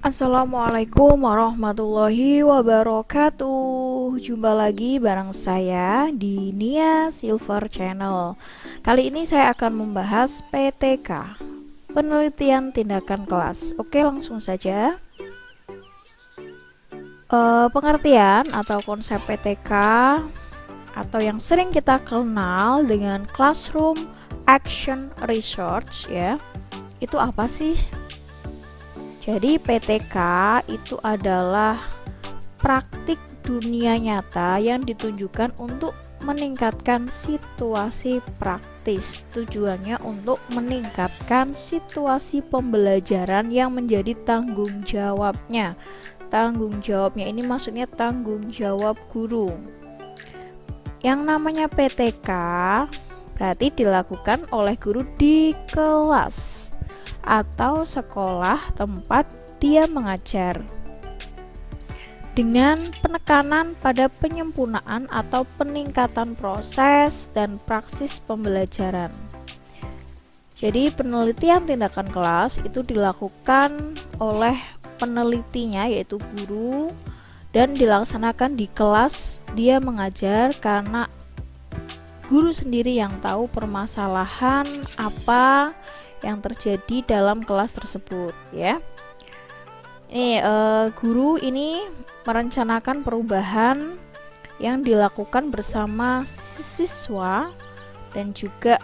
Assalamualaikum warahmatullahi wabarakatuh. Jumpa lagi bareng saya di Nia Silver Channel. Kali ini saya akan membahas PTK, penelitian tindakan kelas. Oke, langsung saja. Pengertian atau konsep PTK atau yang sering kita kenal dengan Classroom Action Research ya. Itu apa sih? Jadi PTK itu adalah praktik dunia nyata yang ditunjukkan untuk meningkatkan situasi praktis. Tujuannya untuk meningkatkan situasi pembelajaran yang menjadi tanggung jawabnya. Tanggung jawabnya ini maksudnya tanggung jawab guru. Yang namanya PTK berarti dilakukan oleh guru di kelas atau sekolah tempat dia mengajar dengan penekanan pada penyempurnaan atau peningkatan proses dan praksis pembelajaran. Jadi penelitian tindakan kelas itu dilakukan oleh penelitinya yaitu guru dan dilaksanakan di kelas dia mengajar karena guru sendiri yang tahu permasalahan apa yang terjadi dalam kelas tersebut ya. Ini guru ini merencanakan perubahan yang dilakukan bersama siswa dan juga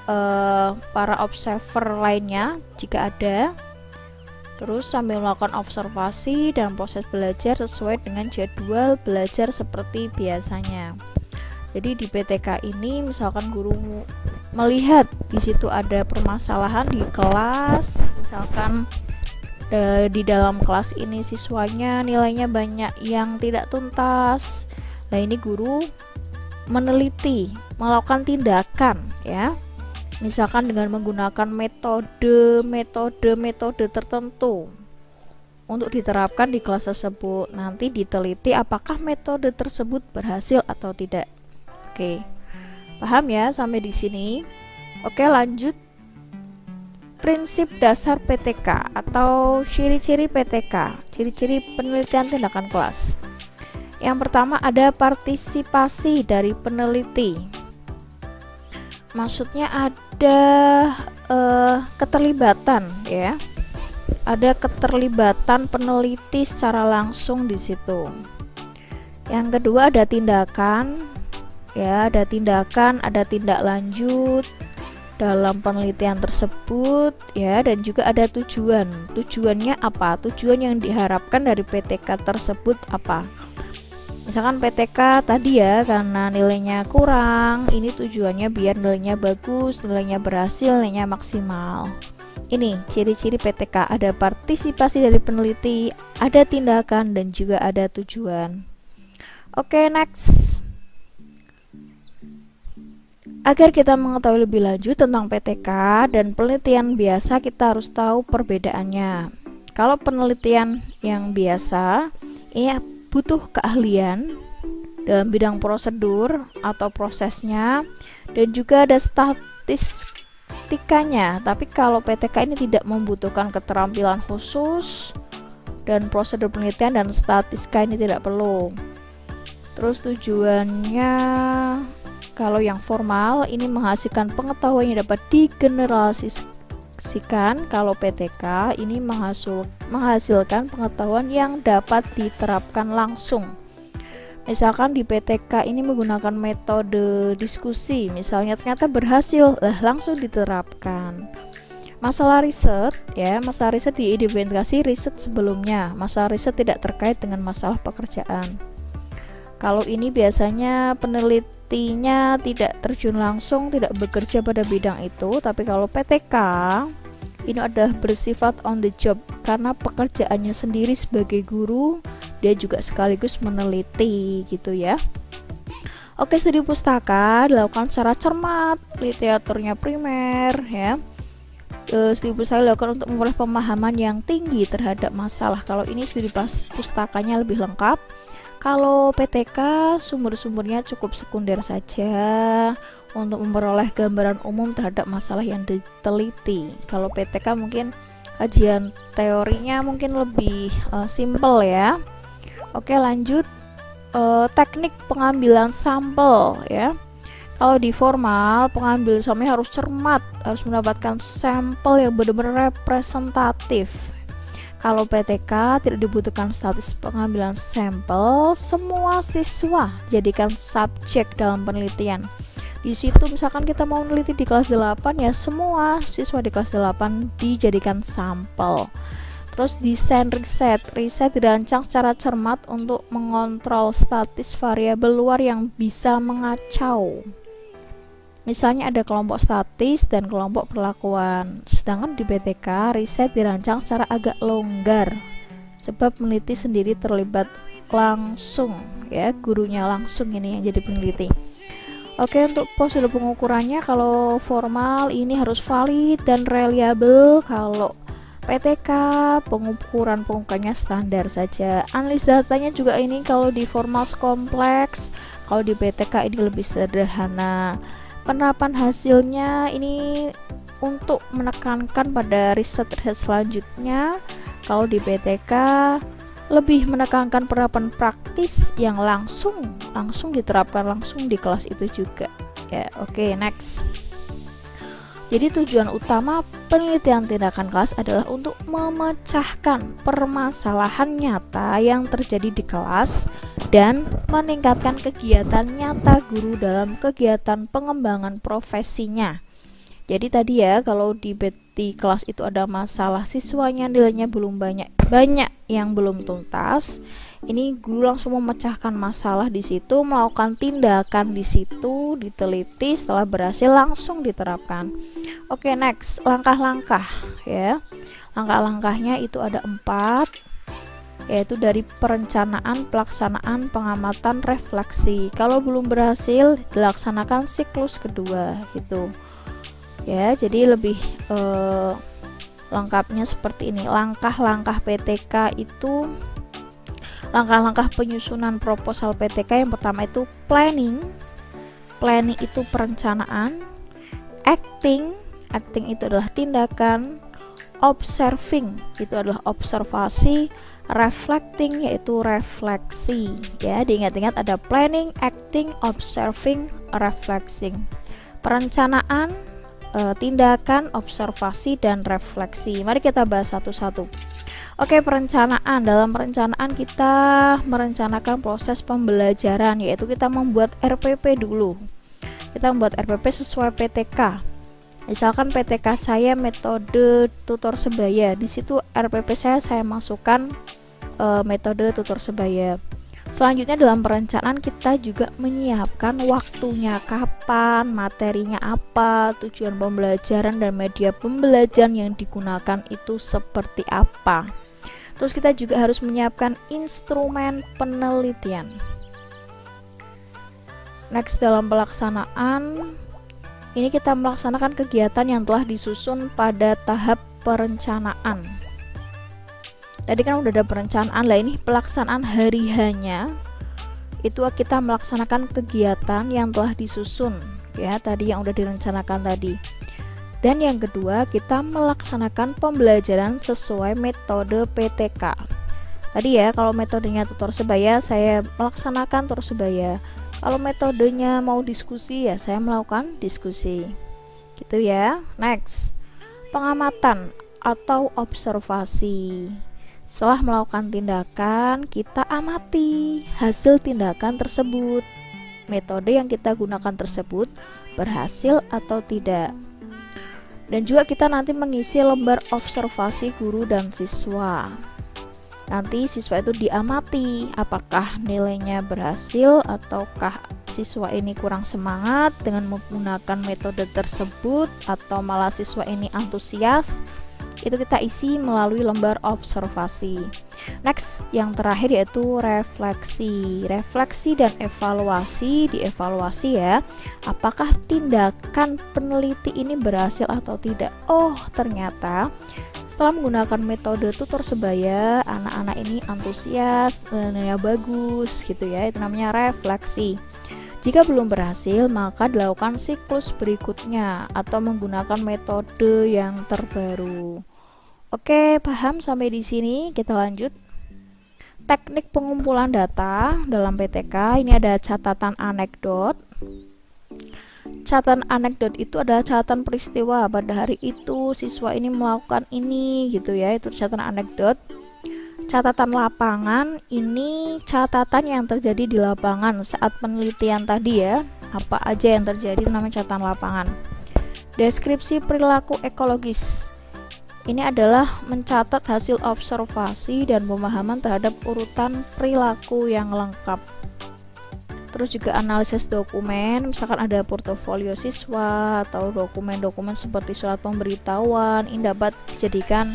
para observer lainnya jika ada. Terus sambil melakukan observasi dan proses belajar sesuai dengan jadwal belajar seperti biasanya. Jadi di PTK ini misalkan guru melihat di situ ada permasalahan di kelas, misalkan di dalam kelas ini siswanya nilainya banyak yang tidak tuntas. Nah, ini guru meneliti, melakukan tindakan ya. Misalkan dengan menggunakan metode tertentu untuk diterapkan di kelas tersebut. Nanti diteliti apakah metode tersebut berhasil atau tidak. Oke. Paham ya sampai di sini? Oke, lanjut. Prinsip dasar PTK atau ciri-ciri PTK, ciri-ciri penelitian tindakan kelas. Yang pertama ada partisipasi dari peneliti. Maksudnya ada keterlibatan ya. Ada keterlibatan peneliti secara langsung di situ. Yang kedua ada tindakan. Ya, ada tindakan, ada tindak lanjut dalam penelitian tersebut ya, dan juga ada tujuan. Tujuannya apa? Tujuan yang diharapkan dari PTK tersebut apa? Misalkan PTK tadi ya karena nilainya kurang, ini tujuannya biar nilainya bagus, nilainya berhasil, nilainya maksimal. Ini ciri-ciri PTK, ada partisipasi dari peneliti, ada tindakan dan juga ada tujuan. Oke, next. Agar kita mengetahui lebih lanjut tentang PTK dan penelitian biasa, kita harus tahu perbedaannya. Kalau penelitian yang biasa, ini butuh keahlian dalam bidang prosedur atau prosesnya, dan juga ada statistikanya. Tapi kalau PTK ini tidak membutuhkan keterampilan khusus, dan prosedur penelitian dan statistika ini tidak perlu. Terus tujuannya, kalau yang formal ini menghasilkan pengetahuan yang dapat digeneralisasikan. Kalau PTK ini menghasilkan pengetahuan yang dapat diterapkan langsung. Misalkan di PTK ini menggunakan metode diskusi, misalnya ternyata berhasil, langsung diterapkan. Masalah riset ya, masalah riset diidentifikasi riset sebelumnya. Masalah riset tidak terkait dengan masalah pekerjaan. Kalau ini biasanya penelitinya tidak terjun langsung, tidak bekerja pada bidang itu. Tapi kalau PTK ini adalah bersifat on the job karena pekerjaannya sendiri sebagai guru, dia juga sekaligus meneliti gitu ya. Oke, studi pustaka dilakukan secara cermat, literaturnya primer ya. Studi pustaka dilakukan untuk memperoleh pemahaman yang tinggi terhadap masalah. Kalau ini studi pustakanya lebih lengkap. Kalau PTK sumber-sumbernya cukup sekunder saja untuk memperoleh gambaran umum terhadap masalah yang diteliti. Kalau PTK mungkin kajian teorinya mungkin lebih simple ya. Oke, lanjut. Teknik pengambilan sampel ya. Kalau di formal, pengambil sampelnya harus cermat, harus mendapatkan sampel yang benar-benar representatif. Kalau PTK tidak dibutuhkan statis pengambilan sampel, semua siswa jadikan subjek dalam penelitian. Di situ misalkan kita mau meneliti di kelas 8 ya, semua siswa di kelas 8 dijadikan sampel. Terus desain riset dirancang secara cermat untuk mengontrol statis variabel luar yang bisa mengacau. Misalnya ada kelompok statis dan kelompok perlakuan. Sedangkan di PTK riset dirancang secara agak longgar, sebab peneliti sendiri terlibat langsung ya, gurunya langsung ini yang jadi peneliti. Oke, untuk prosedur pengukurannya kalau formal ini harus valid dan reliable. Kalau PTK pengukurannya standar saja. Analis datanya juga ini kalau di formal kompleks, kalau di PTK ini lebih sederhana. Penerapan hasilnya ini untuk menekankan pada riset selanjutnya. Kalau di PTK lebih menekankan penerapan praktis yang langsung diterapkan langsung di kelas itu juga ya. Oke, next. Jadi tujuan utama penelitian tindakan kelas adalah untuk memecahkan permasalahan nyata yang terjadi di kelas dan meningkatkan kegiatan nyata guru dalam kegiatan pengembangan profesinya. Jadi tadi ya, kalau di kelas itu ada masalah, siswanya nilainya belum banyak yang belum tuntas, ini guru langsung memecahkan masalah di situ, melakukan tindakan di situ, diteliti, setelah berhasil langsung diterapkan. Oke, next, langkah-langkah ya. Langkah-langkahnya itu ada 4, yaitu dari perencanaan, pelaksanaan, pengamatan, refleksi. Kalau belum berhasil, dilaksanakan siklus kedua gitu ya. Jadi lebih lengkapnya seperti ini. Langkah-langkah PTK itu, langkah-langkah penyusunan proposal PTK yang pertama itu planning itu perencanaan, acting itu adalah tindakan, observing itu adalah observasi, reflecting yaitu refleksi ya. Diingat-ingat ada planning, acting, observing, reflecting. Perencanaan, tindakan, observasi, dan refleksi. Mari kita bahas satu-satu. Oke, perencanaan. Dalam perencanaan kita merencanakan proses pembelajaran, yaitu kita membuat RPP dulu. Kita membuat RPP sesuai PTK. Misalkan PTK saya metode tutor sebaya, di situ RPP saya masukkan metode tutor sebaya. Selanjutnya dalam perencanaan kita juga menyiapkan waktunya kapan, materinya apa, tujuan pembelajaran dan media pembelajaran yang digunakan itu seperti apa. Terus kita juga harus menyiapkan instrumen penelitian. Next, dalam pelaksanaan ini kita melaksanakan kegiatan yang telah disusun pada tahap perencanaan. Tadi kan udah ada perencanaan lah, ini pelaksanaan hari-hanya itu kita melaksanakan kegiatan yang telah disusun ya, tadi yang udah direncanakan tadi. Dan yang kedua, kita melaksanakan pembelajaran sesuai metode PTK. Tadi ya, kalau metodenya tutor sebaya, saya melaksanakan tutor sebaya. Kalau metodenya mau diskusi ya, saya melakukan diskusi. Gitu ya. Next, pengamatan atau observasi. Setelah melakukan tindakan, kita amati hasil tindakan tersebut. Metode yang kita gunakan tersebut berhasil atau tidak. Dan juga kita nanti mengisi lembar observasi guru dan siswa. Nanti siswa itu diamati apakah nilainya berhasil ataukah siswa ini kurang semangat dengan menggunakan metode tersebut, atau malah siswa ini antusias. Itu kita isi melalui lembar observasi. Next, yang terakhir yaitu refleksi. Refleksi dan evaluasi. Dievaluasi ya, apakah tindakan peneliti ini berhasil atau tidak. Oh, ternyata setelah menggunakan metode tutor sebaya, anak-anak ini antusias, nilainya bagus gitu ya. Itu namanya refleksi. Jika belum berhasil, maka dilakukan siklus berikutnya atau menggunakan metode yang terbaru. Oke, paham sampai di sini? Kita lanjut. Teknik pengumpulan data dalam PTK, ini ada catatan anekdot. Catatan anekdot itu adalah catatan peristiwa pada hari itu siswa ini melakukan ini gitu ya, itu catatan anekdot. Catatan lapangan ini catatan yang terjadi di lapangan saat penelitian tadi ya, apa aja yang terjadi itu namanya catatan lapangan. Deskripsi perilaku ekologis, ini adalah mencatat hasil observasi dan pemahaman terhadap urutan perilaku yang lengkap. Terus juga analisis dokumen, misalkan ada portofolio siswa atau dokumen-dokumen seperti surat pemberitahuan, ini dapat dijadikan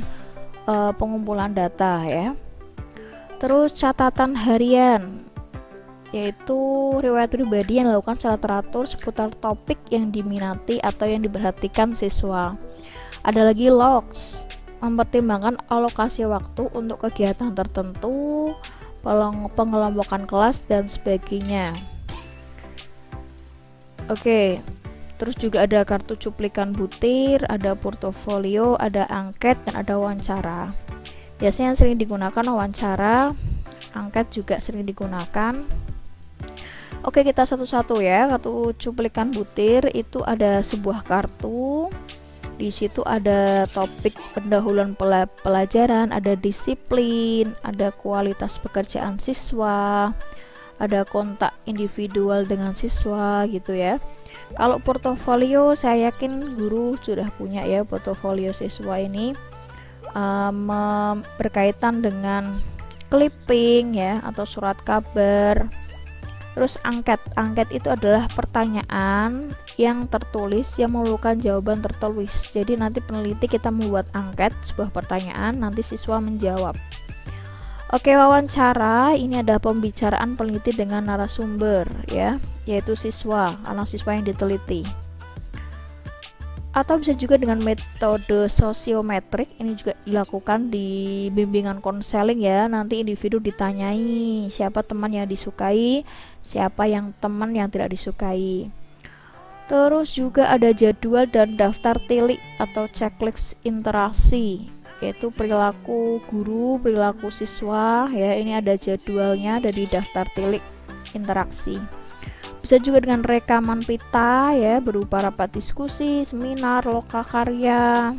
pengumpulan data ya. Terus catatan harian, yaitu riwayat pribadi yang dilakukan secara teratur seputar topik yang diminati atau yang diperhatikan siswa. Ada lagi logs, mempertimbangkan alokasi waktu untuk kegiatan tertentu, pengelompokan kelas dan sebagainya. Oke, terus juga ada kartu cuplikan butir, ada portofolio, ada angket, dan ada wawancara. Biasanya yang sering digunakan wawancara, angket juga sering digunakan. Oke, kita satu-satu ya. Kartu cuplikan butir itu ada sebuah kartu. Di situ ada topik pendahuluan pelajaran, ada disiplin, ada kualitas pekerjaan siswa, ada kontak individual dengan siswa gitu ya. Kalau portofolio, saya yakin guru sudah punya ya portofolio siswa ini, berkaitan dengan clipping ya atau surat kabar. Terus angket itu adalah pertanyaan yang tertulis yang memerlukan jawaban tertulis. Jadi nanti peneliti kita membuat angket, sebuah pertanyaan, nanti siswa menjawab. Oke, wawancara ini ada pembicaraan peneliti dengan narasumber ya, yaitu siswa, anak siswa yang diteliti. Atau bisa juga dengan metode sosiometrik, ini juga dilakukan di bimbingan konseling ya. Nanti individu ditanyai siapa teman yang disukai, siapa yang teman yang tidak disukai. Terus juga ada jadwal dan daftar tilik atau checklist interaksi, yaitu perilaku guru, perilaku siswa ya. Ini ada jadwalnya, ada di daftar tilik interaksi. Bisa juga dengan rekaman pita ya, berupa rapat diskusi, seminar, lokakarya.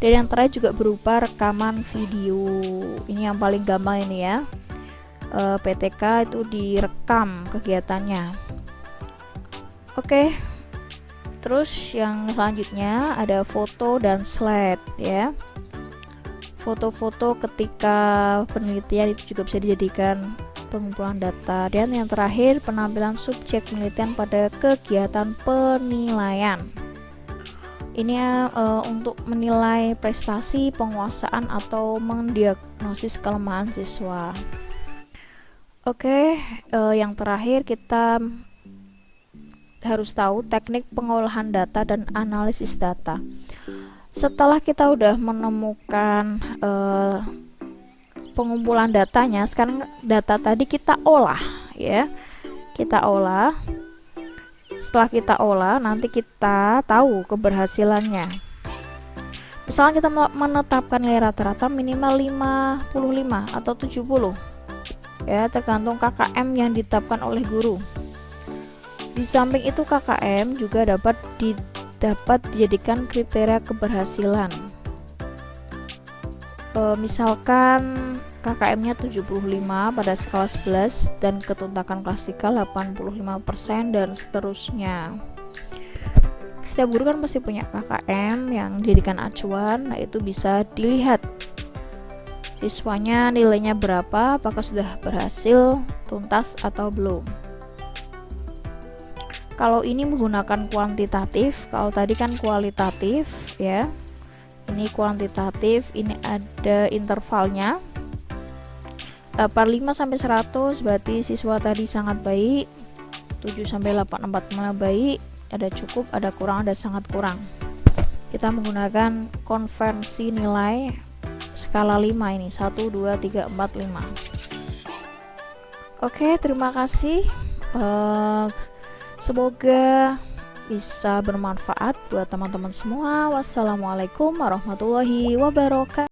Dan yang terakhir juga berupa rekaman video. Ini yang paling gampang ini ya. PTK itu direkam kegiatannya. Oke. Terus yang selanjutnya ada foto dan slide ya. Foto-foto ketika penelitian itu juga bisa dijadikan pengumpulan data. Dan yang terakhir, penampilan subjek penelitian pada kegiatan penilaian. Ini untuk menilai prestasi, penguasaan, atau mendiagnosis kelemahan siswa. Oke, yang terakhir kita harus tahu teknik pengolahan data dan analisis data. Setelah kita udah menemukan pengumpulan datanya, sekarang data tadi kita olah ya, kita olah. Setelah kita olah, nanti kita tahu keberhasilannya. Misalnya kita menetapkan nilai rata-rata minimal 55 atau 70 ya, tergantung KKM yang ditetapkan oleh guru. Di samping itu KKM juga dapat dijadikan kriteria keberhasilan. Misalkan KKM-nya 75 pada skala 11 dan ketuntakan klasikal 85% dan seterusnya. Setiap guru kan pasti punya KKM yang dijadikan acuan, nah itu bisa dilihat siswanya nilainya berapa, apakah sudah berhasil tuntas atau belum. Kalau ini menggunakan kuantitatif, kalau tadi kan kualitatif ya. Ini kuantitatif, ini ada intervalnya 85 sampai 100 berarti siswa tadi sangat baik, 7 sampai 84 baik, ada cukup, ada kurang, ada sangat kurang. Kita menggunakan konversi nilai skala 5 ini, 1, 2, 3, 4, 5. Oke, terima kasih. Semoga bisa bermanfaat buat teman-teman semua. Wassalamualaikum warahmatullahi wabarakatuh.